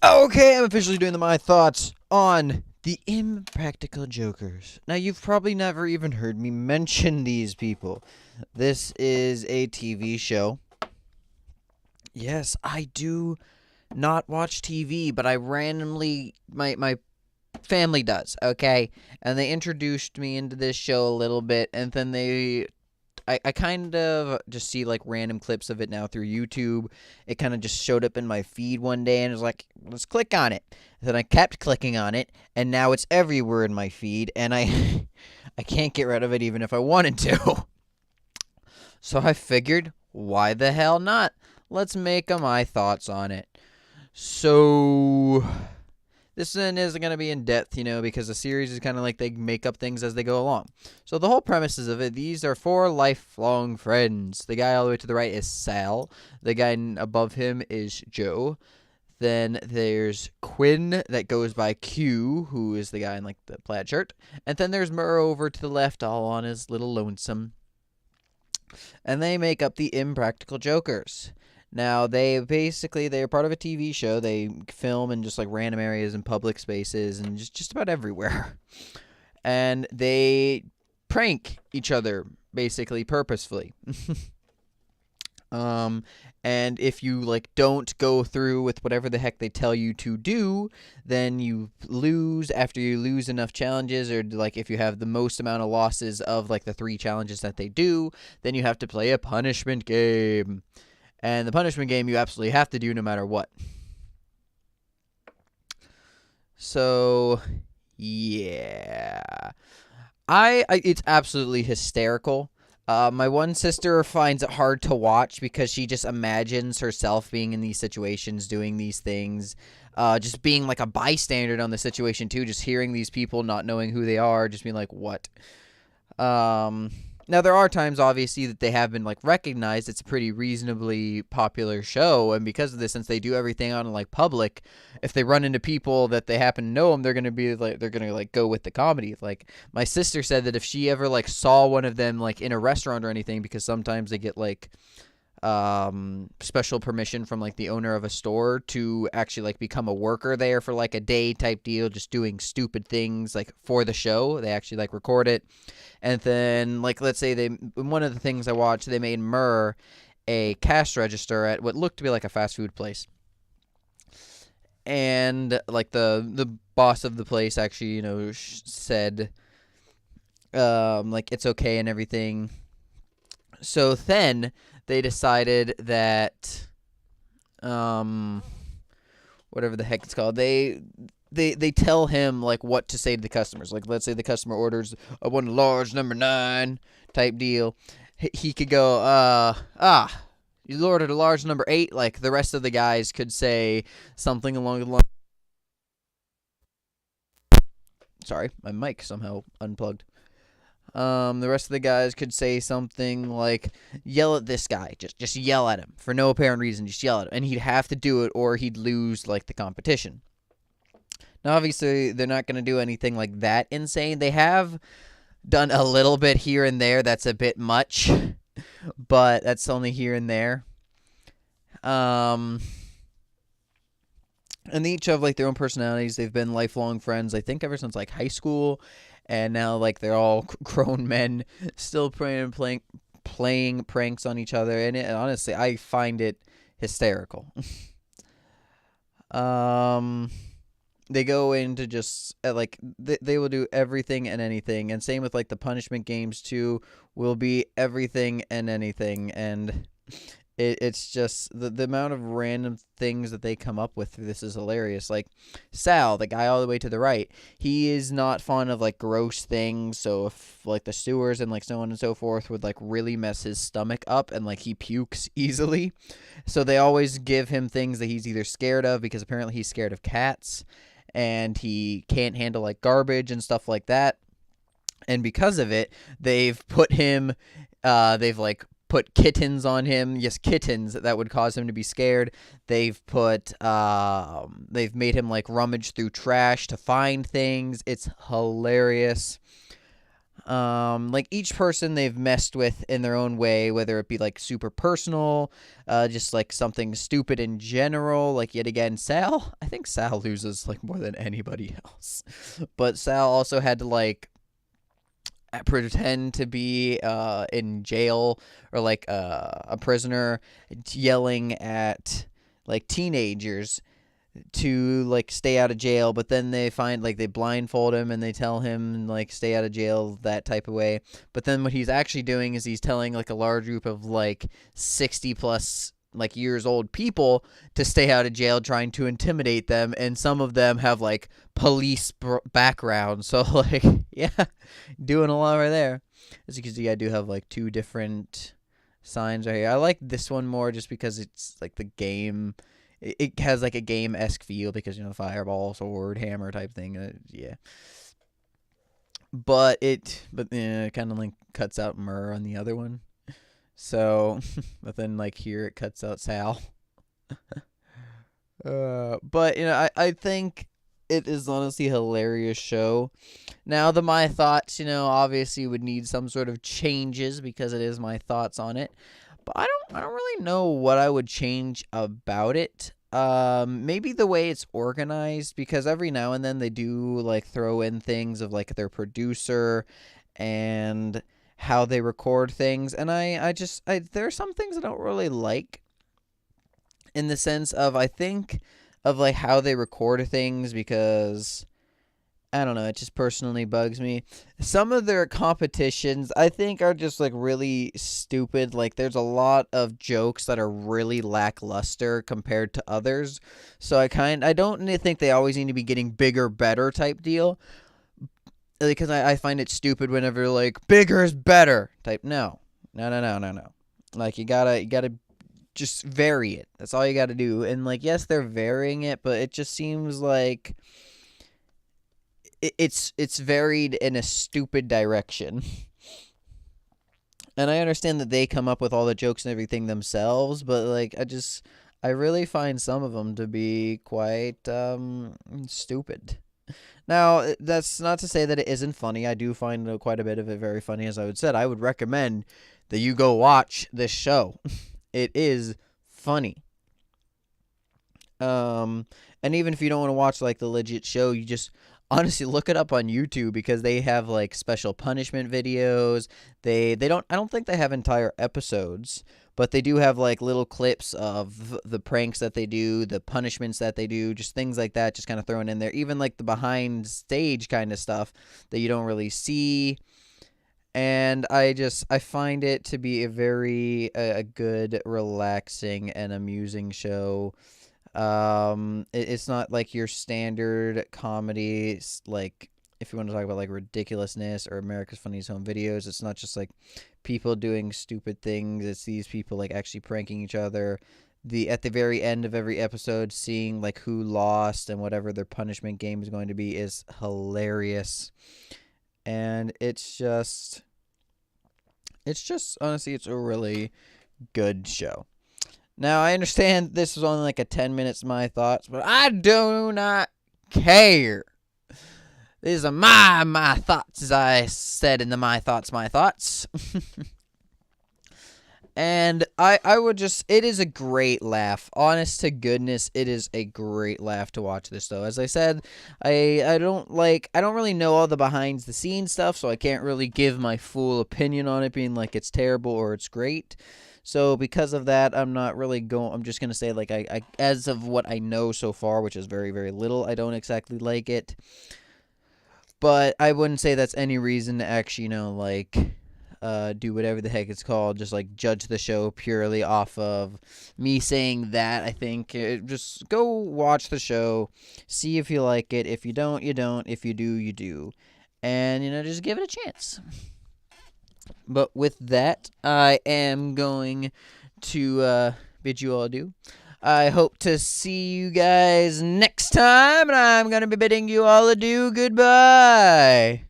Okay, I'm officially doing my thoughts on the Impractical Jokers. Now, you've probably never even heard me mention these people. This is a TV show. Yes, I do not watch TV, but I randomly my family does, okay? And they introduced me into this show a little bit, and then I kind of just see like random clips of it now through YouTube. It kind of just showed up in my feed one day and it was like, let's click on it. And then I kept clicking on it, and now it's everywhere in my feed, and I can't get rid of it even if I wanted to. So I figured, why the hell not? Let's make my thoughts on it. So this one isn't going to be in depth, because the series is kind of like they make up things as they go along. So the whole premises of it, these are four lifelong friends. The guy all the way to the right is Sal. The guy above him is Joe. Then there's Quinn that goes by Q, who is the guy in like the plaid shirt. And then there's Murr over to the left, all on his little lonesome. And they make up the Impractical Jokers. Now, they're part of a TV show. They film in just like random areas and public spaces and just about everywhere. And they prank each other basically purposefully. um and if you like don't go through with whatever the heck they tell you to do, then you lose. After you lose enough challenges, or like if you have the most amount of losses of like the 3 challenges that they do, then you have to play a punishment game. And the punishment game you absolutely have to do no matter what. So, yeah. It's absolutely hysterical. My one sister finds it hard to watch because she just imagines herself being in these situations, doing these things, just being like a bystander on the situation too, just hearing these people, not knowing who they are, just being like, what? Now, there are times, obviously, that they have been like recognized. It's a pretty reasonably popular show, and because of this, since they do everything out in like public, if they run into people that they happen to know them, they're gonna like go with the comedy. Like my sister said that if she ever like saw one of them like in a restaurant or anything, because sometimes they get like special permission from like the owner of a store to actually like become a worker there for like a day type deal, just doing stupid things like for the show. They actually like record it. And then like let's say one of the things I watched, they made Murr a cash register at what looked to be like a fast food place. And like the boss of the place actually, said like it's okay and everything. So then they decided that whatever the heck it's called, they tell him like what to say to the customers. Like let's say the customer orders a one large number 9 type deal. He could go you ordered a large number 8. Like the rest of the guys could say something along the line. Sorry, my mic somehow unplugged. The rest of the guys could say something like, "Yell at this guy. Just yell at him for no apparent reason. Just yell at him," and he'd have to do it, or he'd lose like the competition. Now, obviously, they're not going to do anything like that insane. They have done a little bit here and there. That's a bit much, but that's only here and there. And they each have like their own personalities. They've been lifelong friends, I think, ever since like high school, and now like they're all grown men, still playing pranks on each other. And honestly, I find it hysterical. um, they go into just like they will do everything and anything, and same with like the punishment games too. Will be everything and anything, and it's just the amount of random things that they come up with through this is hilarious. Like Sal, the guy all the way to the right, he is not fond of like gross things. So if like the sewers and like so on and so forth would like really mess his stomach up, and like he pukes easily, so they always give him things that he's either scared of, because apparently he's scared of cats, and he can't handle like garbage and stuff like that. And because of it, they've like put kittens on him. Yes, kittens that would cause him to be scared. They've made him like rummage through trash to find things. It's hilarious. Like each person they've messed with in their own way, whether it be like super personal, just like something stupid in general. Like yet again, Sal. I think Sal loses like more than anybody else, but Sal also had to like pretend to be in jail or like a prisoner, yelling at like teenagers to like stay out of jail, but then they find like they blindfold him and they tell him like stay out of jail, that type of way. But then what he's actually doing is he's telling like a large group of like 60 plus like years old people to stay out of jail, trying to intimidate them, and some of them have like police background. So like yeah, doing a lot right there. As you can see, I do have like two different signs right here. I like this one more just because it's like the game. It has like a game-esque feel because, you know, fireball, sword, hammer type thing. Yeah. But it kind of like cuts out Murr on the other one. So, but then like here it cuts out Sal. But, you know, I think it is honestly a hilarious show. Now, my thoughts, you know, obviously would need some sort of changes because it is my thoughts on it. But I don't really know what I would change about it. Maybe the way it's organized, because every now and then they do like throw in things of like their producer and how they record things, and I there are some things I don't really like in the sense of I think of like how they record things, because I don't know, it just personally bugs me. Some of their competitions, I think, are just, like, really stupid. Like, there's a lot of jokes that are really lackluster compared to others. So I don't think they always need to be getting bigger, better type deal. Because I find it stupid whenever, like, bigger is better type. No. Like, you gotta just vary it. That's all you gotta do. And, like, yes, they're varying it, but it just seems like it's varied in a stupid direction. And I understand that they come up with all the jokes and everything themselves, but like I really find some of them to be quite stupid. Now, that's not to say that it isn't funny. I do find quite a bit of it very funny. As I would said, I would recommend that you go watch this show. It is funny. And even if you don't want to watch like the legit show, you just honestly look it up on YouTube, because they have like special punishment videos. I don't think they have entire episodes, but they do have like little clips of the pranks that they do, the punishments that they do, just things like that, just kind of thrown in there. Even like the behind stage kind of stuff that you don't really see. And I find it to be a very a good, relaxing, and amusing show. It's not like your standard comedy, like if you want to talk about like ridiculousness or America's Funniest Home Videos. It's not just like people doing stupid things. It's these people like actually pranking each other. At the very end of every episode, seeing like who lost and whatever their punishment game is going to be is hilarious. And it's just honestly, it's a really good show. Now, I understand this was only like a 10 minutes of my thoughts, but I do not care. These are my thoughts, as I said in the my thoughts. And I would just, it is a great laugh. Honest to goodness, it is a great laugh to watch this, though. As I said, I don't really know all the behind the scenes stuff, so I can't really give my full opinion on it being like it's terrible or it's great. So because of that, I'm just going to say, like, I as of what I know so far, which is very, very little, I don't exactly like it. But I wouldn't say that's any reason to actually, you know, like, do whatever the heck it's called, just, like, judge the show purely off of me saying that. I think just go watch the show, see if you like it. If you don't, you don't. If you do, you do. And, you know, just give it a chance. But with that, I am going to bid you all adieu. I hope to see you guys next time, and I'm going to be bidding you all adieu. Goodbye.